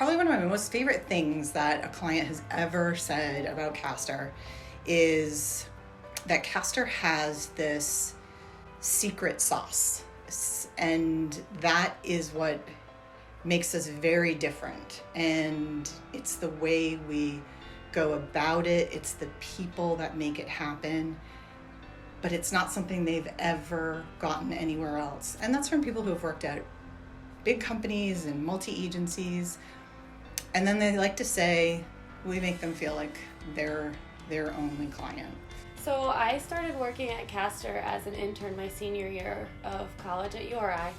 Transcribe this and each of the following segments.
Probably one of my most favorite things that a client has ever said about Castor is that Castor has this secret sauce. And that is what makes us very different. And it's the way we go about it, it's the people that make it happen. But it's not something they've ever gotten anywhere else. And that's from people who have worked at big companies and multi agencies. And then they like to say, we make them feel like they're their only client. So I started working at Castor as an intern my senior year of college at URI.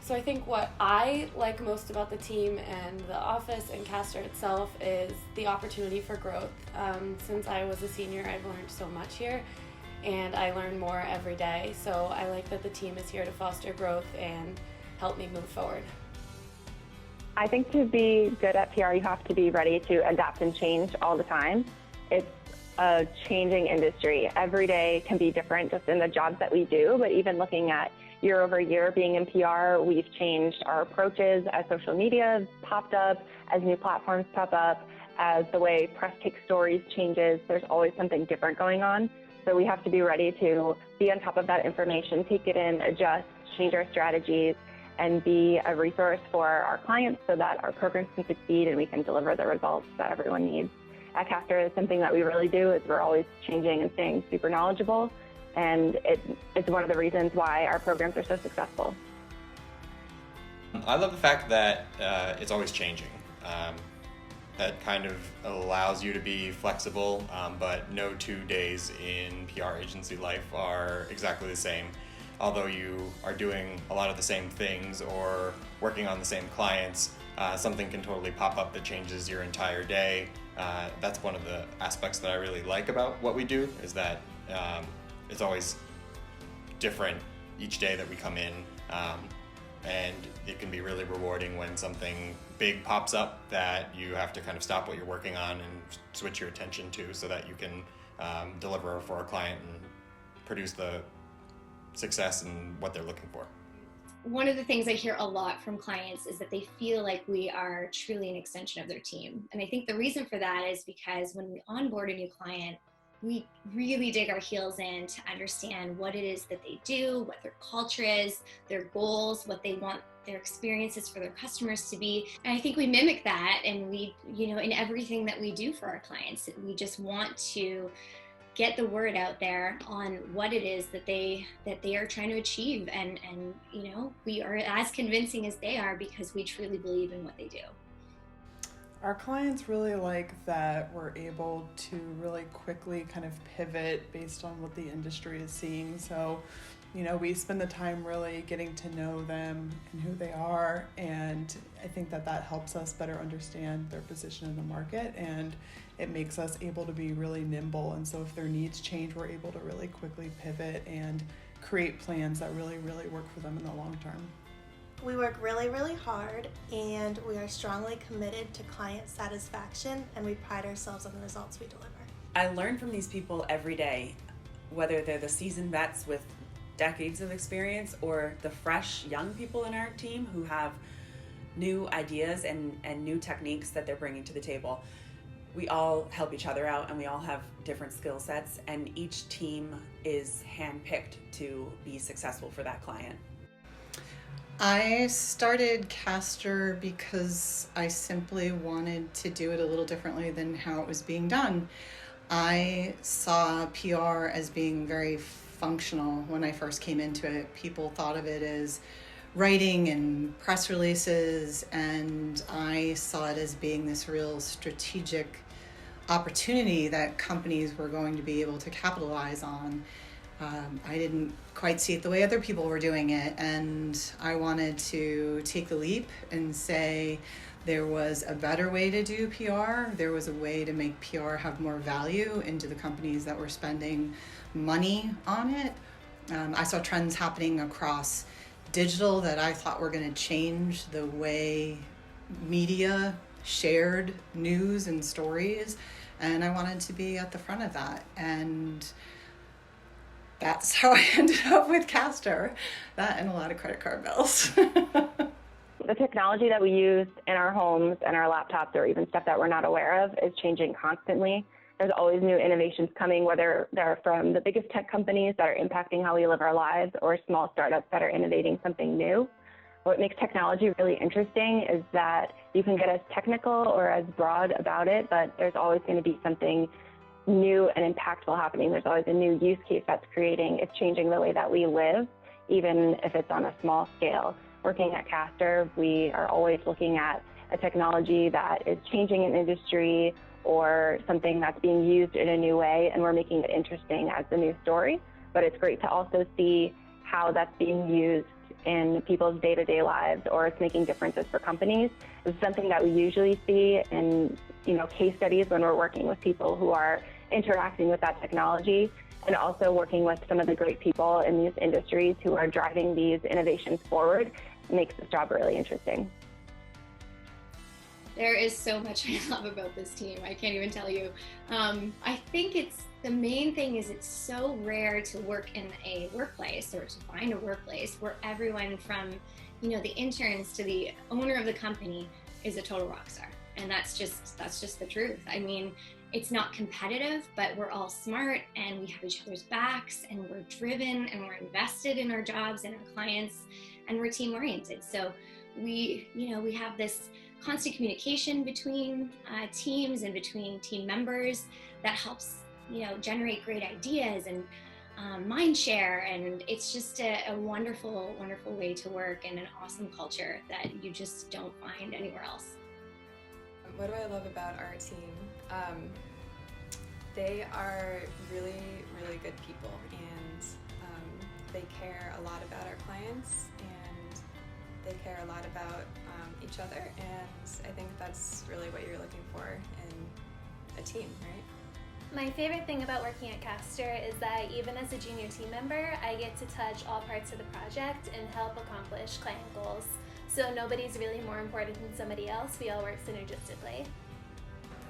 So I think what I like most about the team and the office and Castor itself is the opportunity for growth. Since I was a senior, I've learned so much here, and I learn more every day. So I like that the team is here to foster growth and help me move forward. I think to be good at PR, you have to be ready to adapt and change all the time. It's a changing industry. Every day can be different just in the jobs that we do, but even looking at year over year being in PR, we've changed our approaches as social media popped up, as new platforms pop up, as the way press takes stories changes. There's always something different going on. So we have to be ready to be on top of that information, take it in, adjust, change our strategies, and be a resource for our clients so that our programs can succeed and we can deliver the results that everyone needs. At Castor, is something that we really do is we're always changing and staying super knowledgeable, and it's one of the reasons why our programs are so successful. I love the fact that it's always changing. That kind of allows you to be flexible, but no 2 days in PR agency life are exactly the same. Although you are doing a lot of the same things or working on the same clients, something can totally pop up that changes your entire day. That's one of the aspects that I really like about what we do, is that it's always different each day that we come in, and it can be really rewarding when something big pops up that you have to kind of stop what you're working on and switch your attention to so that you can deliver for a client and produce the success and what they're looking for. One of the things I hear a lot from clients is that they feel like we are truly an extension of their team. And I think the reason for that is because when we onboard a new client, we really dig our heels in to understand what it is that they do, what their culture is, their goals, what they want their experiences for their customers to be. And I think we mimic that, and we, in everything that we do for our clients, we just want to get the word out there on what it is that they are trying to achieve, and we are as convincing as they are because we truly believe in what they do. Our clients really like that we're able to really quickly kind of pivot based on what the industry is seeing. So, we spend the time really getting to know them and who they are, and I think that helps us better understand their position in the market, and it makes us able to be really nimble. And so if their needs change, we're able to really quickly pivot and create plans that really, really work for them in the long term. We work really, really hard, and we are strongly committed to client satisfaction, and we pride ourselves on the results we deliver. I learn from these people every day, whether they're the seasoned vets with decades of experience or the fresh young people in our team who have new ideas and new techniques that they're bringing to the table. We all help each other out, and we all have different skill sets, and each team is handpicked to be successful for that client. I started Castor because I simply wanted to do it a little differently than how it was being done. I saw PR as being very functional when I first came into it. People thought of it as writing and press releases, and I saw it as being this real strategic opportunity that companies were going to be able to capitalize on. I didn't quite see it the way other people were doing it, and I wanted to take the leap and say there was a better way to do PR. There was a way to make PR have more value into the companies that were spending money on it. I saw trends happening across digital that I thought were going to change the way media shared news and stories, and I wanted to be at the front of that. And that's how I ended up with Castor. That and a lot of credit card bills. The technology that we use in our homes and our laptops, or even stuff that we're not aware of, is changing constantly. There's always new innovations coming, whether they're from the biggest tech companies that are impacting how we live our lives or small startups that are innovating something new. What makes technology really interesting is that you can get as technical or as broad about it, but there's always going to be something new and impactful happening. There's always a new use case that's creating. It's changing the way that we live, even if it's on a small scale. Working at Castor, we are always looking at a technology that is changing an industry or something that's being used in a new way, and we're making it interesting as the new story. But it's great to also see how that's being used in people's day-to-day lives, or it's making differences for companies. It's something that we usually see in case studies when we're working with people who are interacting with that technology, and also working with some of the great people in these industries who are driving these innovations forward makes this job really interesting. There is so much I love about this team. I can't even tell you. I think the main thing is it's so rare to work in a workplace, or to find a workplace where everyone from, the interns to the owner of the company is a total rock star. And that's just the truth. I mean, it's not competitive, but we're all smart and we have each other's backs, and we're driven and we're invested in our jobs and our clients, and we're team oriented. So we have this constant communication between teams and between team members that helps, generate great ideas and mind share. And it's just a wonderful, wonderful way to work, and an awesome culture that you just don't find anywhere else. What do I love about our team? They are really, really good people, and they care a lot about our clients, and they care a lot about each other, and I think that's really what you're looking for in a team, right? My favorite thing about working at Castor is that even as a junior team member, I get to touch all parts of the project and help accomplish client goals. So nobody's really more important than somebody else. We all work synergistically.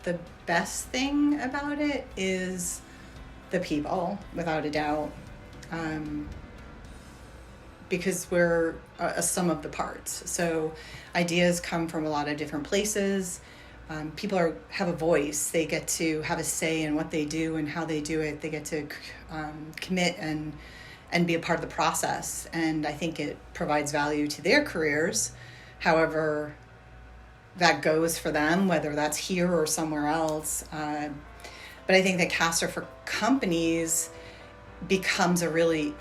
The best thing about it is the people, without a doubt, because we're a sum of the parts. So ideas come from a lot of different places. People have a voice. They get to have a say in what they do and how they do it. They get to commit and be a part of the process. And I think it provides value to their careers. However that goes for them, whether that's here or somewhere else. But I think that Castor for companies becomes a really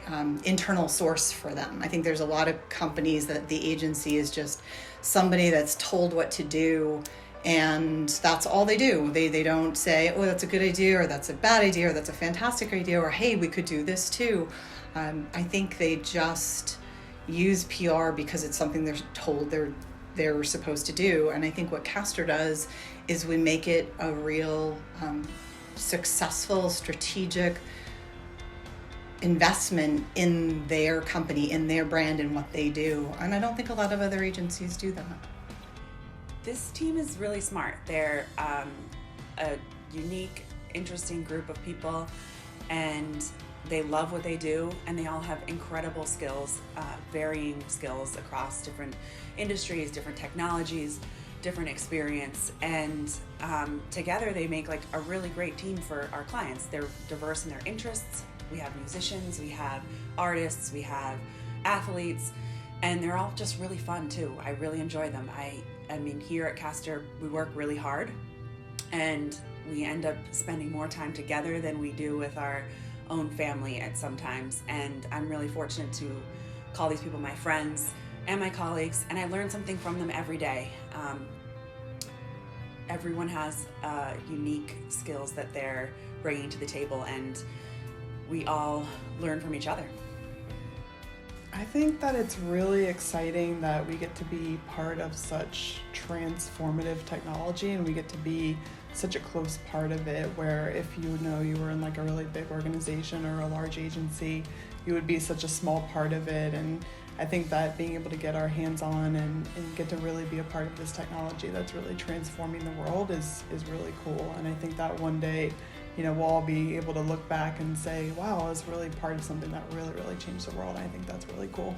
internal source for them. I think there's a lot of companies that the agency is just somebody that's told what to do, and that's all they do. They don't say, oh, that's a good idea, or that's a bad idea, or that's a fantastic idea, or hey, we could do this too. I think they just use PR because it's something they're told they're supposed to do. And I think what Castor does is we make it a real successful, strategic investment in their company, in their brand, and what they do. And I don't think a lot of other agencies do that. This team is really smart. They're a unique, interesting group of people, and they love what they do, and they all have incredible skills, varying skills across different industries, different technologies, different experience, and together they make like a really great team for our clients. They're diverse in their interests. We have musicians, we have artists, we have athletes, and they're all just really fun too. I really enjoy them. I mean, here at Castor, we work really hard, and we end up spending more time together than we do with our own family at sometimes. And I'm really fortunate to call these people my friends and my colleagues, and I learn something from them every day. Everyone has unique skills that they're bringing to the table, and we all learn from each other. I think that it's really exciting that we get to be part of such transformative technology, and we get to be such a close part of it, where if you were in like a really big organization or a large agency, you would be such a small part of it. And I think that being able to get our hands on and get to really be a part of this technology that's really transforming the world is really cool. And I think that one day, we'll all be able to look back and say, wow, I was really part of something that really, really changed the world. And I think that's really cool.